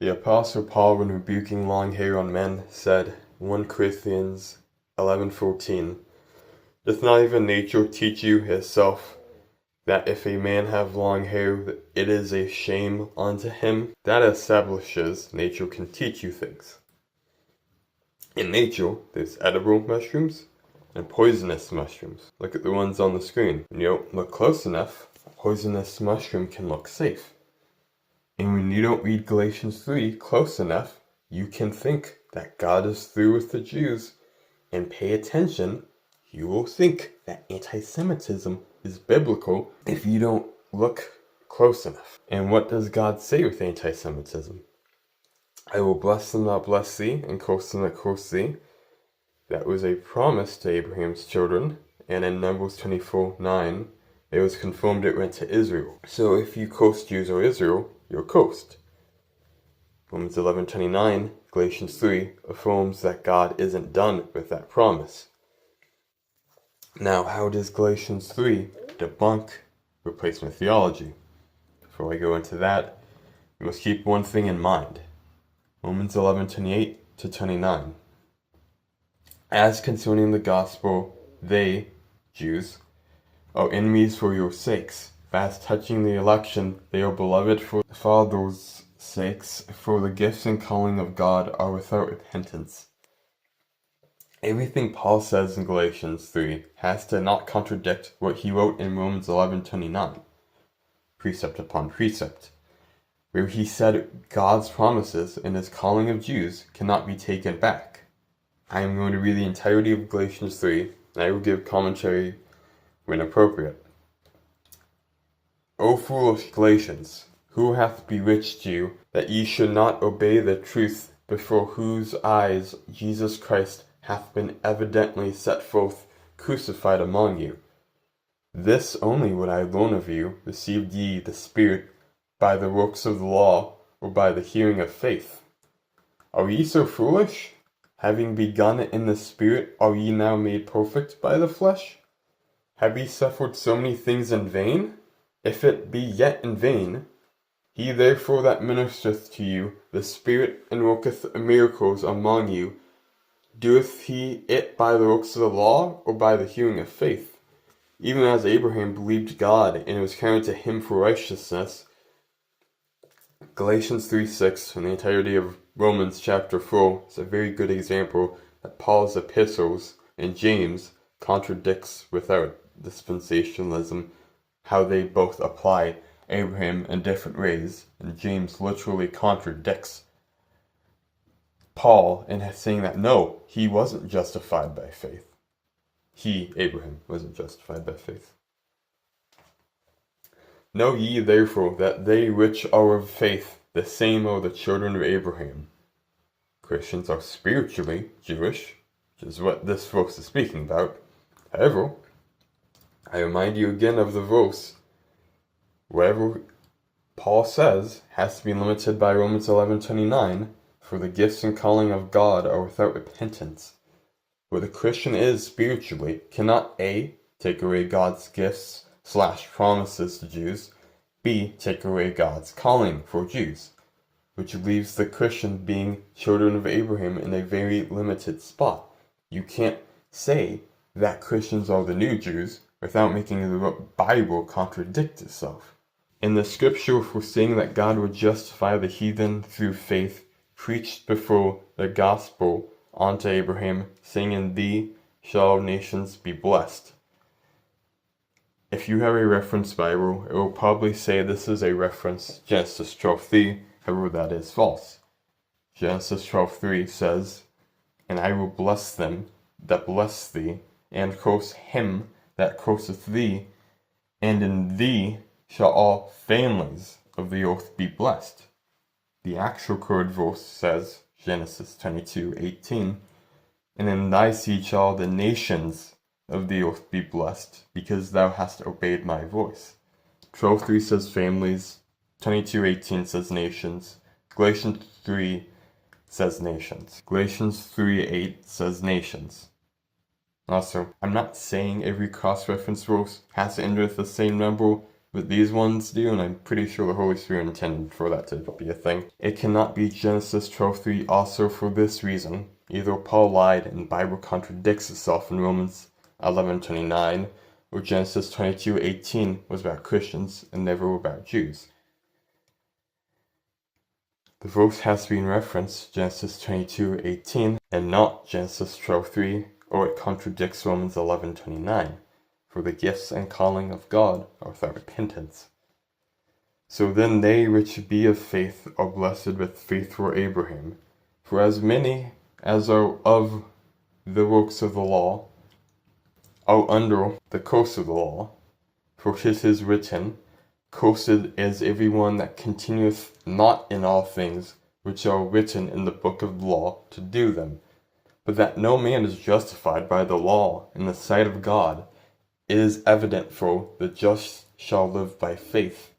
The Apostle Paul, when rebuking long hair on men, said, 1 Corinthians 11:14, doth not even nature teach you herself, that if a man have long hair, it is a shame unto him? That establishes nature can teach you things. In nature, there's edible mushrooms and poisonous mushrooms. Look at the ones on the screen. When you don't look close enough, a poisonous mushroom can look safe. And when you don't read Galatians 3 close enough, you can think that God is through with the Jews, and pay attention, you will think that antisemitism is biblical if you don't look close enough. And what does God say with antisemitism? I will bless them that bless thee, and curse them that curse thee. That was a promise to Abraham's children, and in Numbers 24:9, it was confirmed it went to Israel. So if you curse Jews or Israel, you're cursed. Romans 11:29, Galatians 3 affirms that God isn't done with that promise. Now, how does Galatians 3 debunk replacement theology? Before I go into that, you must keep one thing in mind. Romans 11:28-29. As concerning the gospel, they, Jews, are enemies for your sakes, but as touching the election, they are beloved for the Father's sakes, for the gifts and calling of God are without repentance. Everything Paul says in Galatians 3 has to not contradict what he wrote in Romans 11:29, precept upon precept, where he said God's promises in his calling of Jews cannot be taken back. I am going to read the entirety of Galatians 3, and I will give commentary when appropriate. O foolish Galatians, who hath bewitched you, that ye should not obey the truth, before whose eyes Jesus Christ hath been evidently set forth, crucified among you? This only would I learn of you, received ye the Spirit by the works of the law, or by the hearing of faith? Are ye so foolish? Having begun in the Spirit, are ye now made perfect by the flesh? Have ye suffered so many things in vain? If it be yet in vain, he therefore that ministereth to you the Spirit, and worketh miracles among you, doeth he it by the works of the law, or by the hearing of faith? Even as Abraham believed God, and it was counted to him for righteousness. Galatians 3:6 and the entirety of Romans chapter 4 is a very good example that Paul's epistles and James contradicts without dispensationalism, how they both apply Abraham in different ways, and James literally contradicts Paul in saying that no, he wasn't justified by faith. He, Abraham, wasn't justified by faith. Know ye therefore that they which are of faith, the same are the children of Abraham. Christians are spiritually Jewish, which is what this verse is speaking about. However, I remind you again of the verse. Whatever Paul says has to be limited by Romans 11:29, for the gifts and calling of God are without repentance. Where the Christian is spiritually cannot A, take away God's gifts / promises to Jews, B, take away God's calling for Jews, which leaves the Christian being children of Abraham in a very limited spot. You can't say that Christians are the new Jews without making the Bible contradict itself. In the scripture for saying that God would justify the heathen through faith, preached before the gospel unto Abraham, saying, in thee shall all nations be blessed. If you have a reference Bible, it will probably say this is a reference Genesis 12:3, however that is false. Genesis 12:3 says, and I will bless them that bless thee, and curse him that curseth thee, and in thee shall all families of the earth be blessed. The actual code verse says, Genesis 22:18, and in thy seed shall the nations of the earth be blessed, because thou hast obeyed my voice. 12:3 says families, 22:18 says nations, Galatians 3 says nations, Galatians 3:8 says nations. Also, I'm not saying every cross-reference verse has to end with the same number, but these ones do, and I'm pretty sure the Holy Spirit intended for that to be a thing. It cannot be Genesis 12:3 also for this reason. Either Paul lied and the Bible contradicts itself in Romans 11:29, or Genesis 22:18 was about Christians and never about Jews. The verse has to be in reference Genesis 22:18 and not Genesis 12:3, or it contradicts Romans 11:29. For the gifts and calling of God are without repentance. So then they which be of faith are blessed with faithful Abraham. For as many as are of the works of the law are under the curse of the law. For it is written, Cursed is every one that continueth not in all things which are written in the book of the law to do them. But that no man is justified by the law in the sight of God, it is evident, for the just shall live by faith.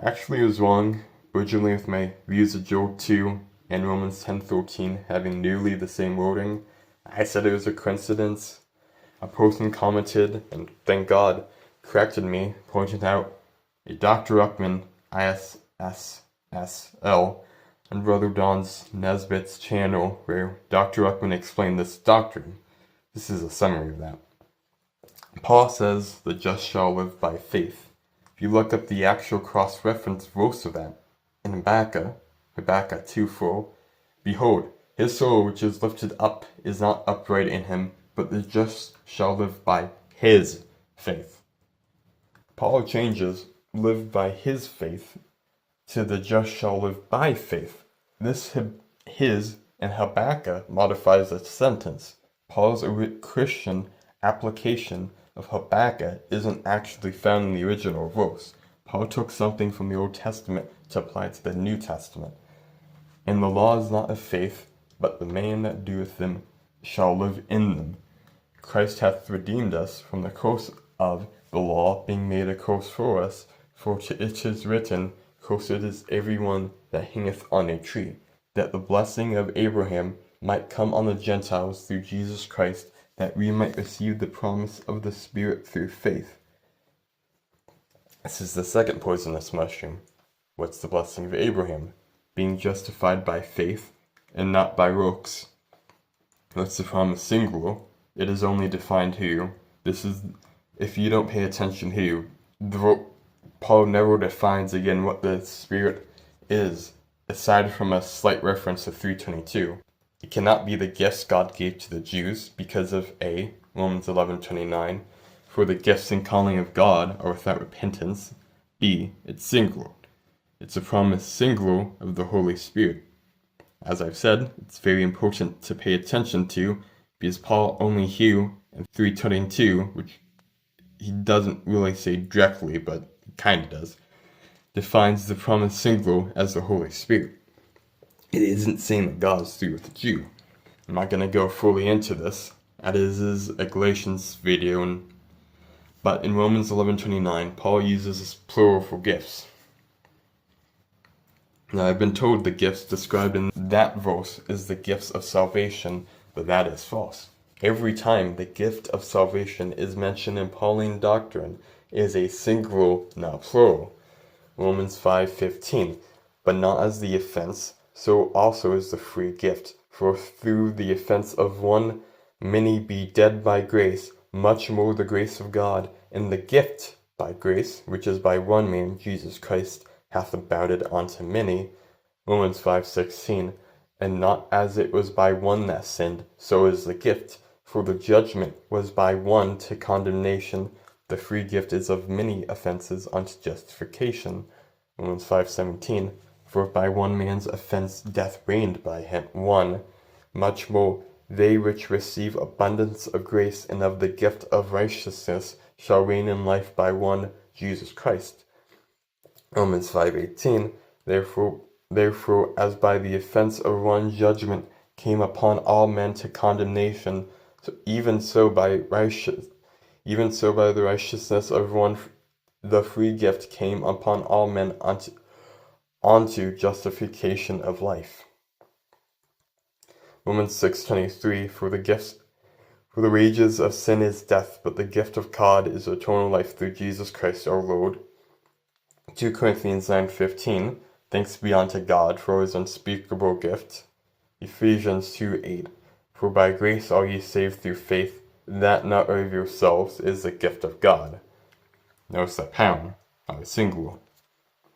Actually, I was wrong originally with my views of Joel 2 and Romans 10:13 having nearly the same wording. I said it was a coincidence. A person commented, and thank God, corrected me, pointing out a Dr. Ruckman, ISSSL, and Brother Don's Nesbitt's channel, where Dr. Ruckman explained this doctrine. This is a summary of that. Paul says, the just shall live by faith. If you look up the actual cross-reference verse of that, in Habakkuk 2:4, behold, his soul which is lifted up is not upright in him, but the just shall live by his faith. Paul changes live by his faith to the just shall live by faith. This his and Habakkuk modifies the sentence. Paul's Christian application of Habakkuk isn't actually found in the original verse. Paul took something from the Old Testament to apply to the New Testament. And the law is not of faith, but the man that doeth them shall live in them. Christ hath redeemed us from the curse of the law, being made a curse for us, for it is written, Cursed is every one that hangeth on a tree, that the blessing of Abraham might come on the Gentiles through Jesus Christ, that we might receive the promise of the Spirit through faith. This is the second poisonous mushroom. What's the blessing of Abraham? Being justified by faith and not by works. What's the promise singular? It is only defined here. This is, if you don't pay attention here, Paul never defines again what the Spirit is, aside from a slight reference to 3:22. It cannot be the gifts God gave to the Jews because of A, Romans 11:29, for the gifts and calling of God are without repentance. B, it's singular. It's a promise singular of the Holy Spirit. As I've said, it's very important to pay attention to, because Paul only here in 3:22, which he doesn't really say directly, but he kind of does, defines the promise singular as the Holy Spirit. It isn't saying that God is through with the Jew. I'm not going to go fully into this. That is a Galatians video, but in Romans 11:29, Paul uses this plural for gifts. Now, I've been told the gifts described in that verse is the gifts of salvation, but that is false. Every time the gift of salvation is mentioned in Pauline doctrine, it is a singular, not plural. Romans 5:15, but not as the offense, so also is the free gift. For through the offense of one many be dead by grace, much more the grace of God, and the gift by grace, which is by one man, Jesus Christ, hath abounded unto many. Romans 5:16, and not as it was by one that sinned, so is the gift. For the judgment was by one to condemnation, the free gift is of many offenses unto justification. Romans 5:17, for by one man's offense death reigned by him one, much more they which receive abundance of grace and of the gift of righteousness shall reign in life by one, Jesus Christ. Romans 5:18, therefore as by the offense of one judgment came upon all men to condemnation, so even so by the righteousness of one the free gift came upon all men unto justification of life. Romans 6:23, for For the wages of sin is death, but the gift of God is eternal life through Jesus Christ our Lord. 2 Corinthians 9:15, thanks be unto God for his unspeakable gift. Ephesians 2:8, for by grace are ye saved through faith, that not of yourselves is the gift of God. Notice that pound, not singular,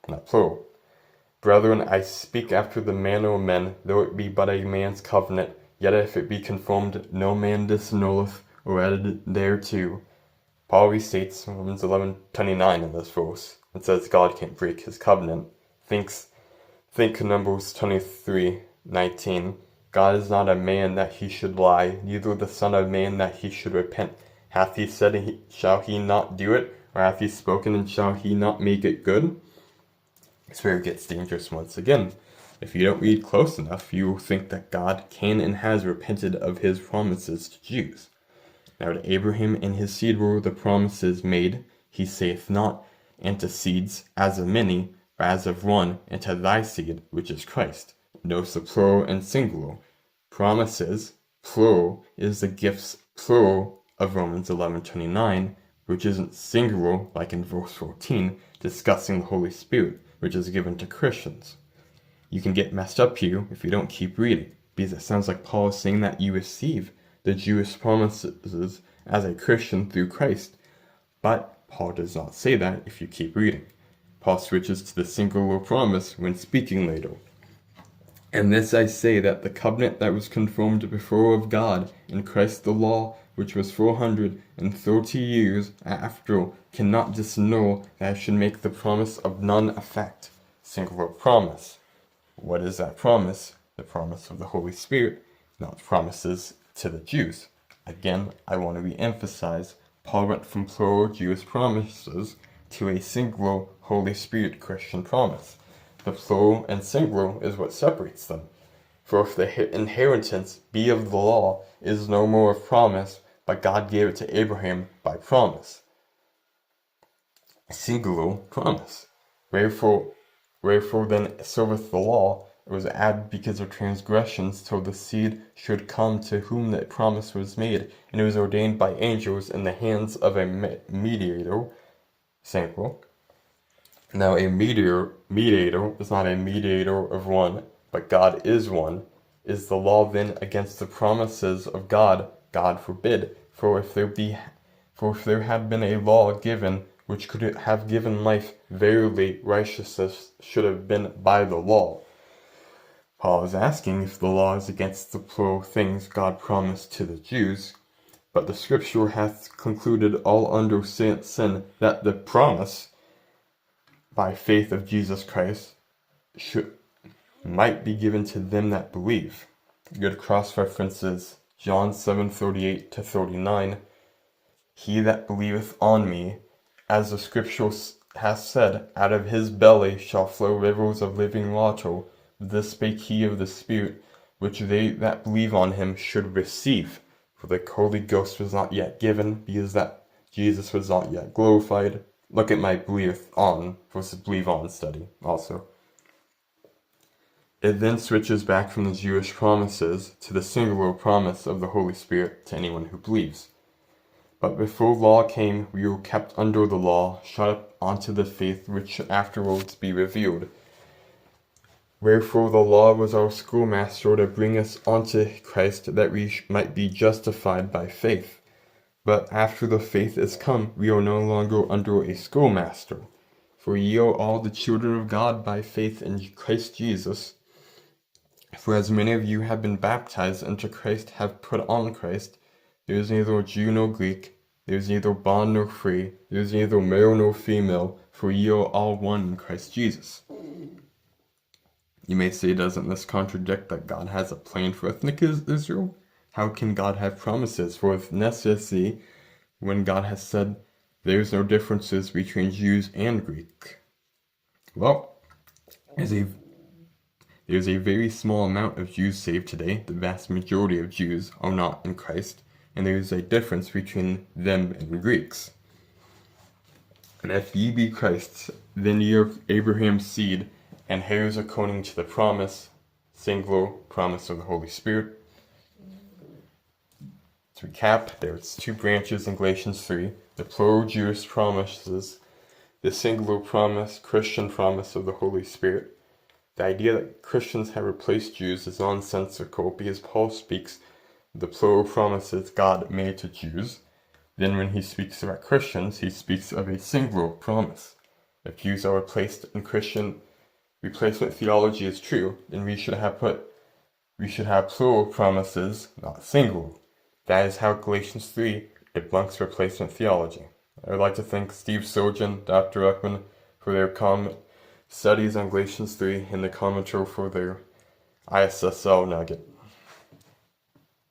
not plural. Brethren, I speak after the manner of men, though it be but a man's covenant, yet if it be confirmed, no man disannulleth or added thereto. Paul restates Romans 11:29 in this verse, and says God can't break his covenant. Think Numbers 23:19. God is not a man that he should lie, neither the son of man that he should repent. Hath he said, shall he not do it? Or hath he spoken, and shall he not make it good? It's where it gets dangerous once again. If you don't read close enough, you will think that God can and has repented of his promises to Jews. Now to Abraham and his seed were the promises made. He saith not, and to seeds, as of many, but as of one, and to thy seed, which is Christ. Notice the plural and singular. Promises, plural, is the gifts, plural, of Romans 11:29, which isn't singular, like in verse 14, discussing the Holy Spirit, which is given to Christians. You can get messed up here if you don't keep reading, because it sounds like Paul is saying that you receive the Jewish promises as a Christian through Christ, but Paul does not say that if you keep reading. Paul switches to the singular promise when speaking later. And this I say, that the covenant that was confirmed before of God in Christ the law, which was 430 years after, cannot disannul that should make the promise of none effect. Singular promise. What is that promise? The promise of the Holy Spirit, not promises to the Jews. Again, I want to re-emphasize, Paul went from plural Jewish promises to a singular Holy Spirit Christian promise. The plural and singular is what separates them. For if the inheritance be of the law, it is no more of promise, but God gave it to Abraham by promise. Singular promise. Wherefore then serveth the law? It was added because of transgressions, till the seed should come to whom the promise was made, and it was ordained by angels in the hands of a mediator, singular. Now a mediator is not a mediator of one, but God is one. Is the law then against the promises of God? God forbid. For if there had been a law given which could have given life, verily righteousness should have been by the law. Paul is asking if the law is against the plural things God promised to the Jews, but the scripture hath concluded all under sin, that the promise by faith of Jesus Christ might be given to them that believe. Good cross references, John 7:38-39. He that believeth on me, as the scripture hath said, out of his belly shall flow rivers of living water. This spake he of the Spirit, which they that believe on him should receive. For the Holy Ghost was not yet given, because that Jesus was not yet glorified. Look at my believeth on versus believe on study also. It then switches back from the Jewish promises to the singular promise of the Holy Spirit to anyone who believes. But before law came, we were kept under the law, shut up unto the faith which should afterwards be revealed. Wherefore the law was our schoolmaster to bring us unto Christ, that we might be justified by faith. But after the faith is come, we are no longer under a schoolmaster. For ye are all the children of God by faith in Christ Jesus. For as many of you have been baptized into Christ, have put on Christ. There is neither Jew nor Greek, there is neither bond nor free, there is neither male nor female, for ye are all one in Christ Jesus. You may say, doesn't this contradict that God has a plan for ethnic Israel? How can God have promises for ethnicity when God has said there's no differences between Jews and Greek? Well, there's a very small amount of Jews saved today. The vast majority of Jews are not in Christ, and there is a difference between them and Greeks. And if ye be Christ's, then ye are Abraham's seed, and heirs according to the promise, singular promise of the Holy Spirit. To recap, there's two branches in Galatians 3, the plural Jewish promises, the singular promise, Christian promise of the Holy Spirit. The idea that Christians have replaced Jews is nonsensical because Paul speaks of the plural promises God made to Jews. Then when he speaks about Christians, he speaks of a singular promise. If Jews are replaced in Christian replacement theology is true, then we should have plural promises, not singular. That is how Galatians 3 debunks replacement theology. I would like to thank Steve Sojan, Dr. Ruckman for their studies on Galatians 3 and the commentary for their ISSL nugget.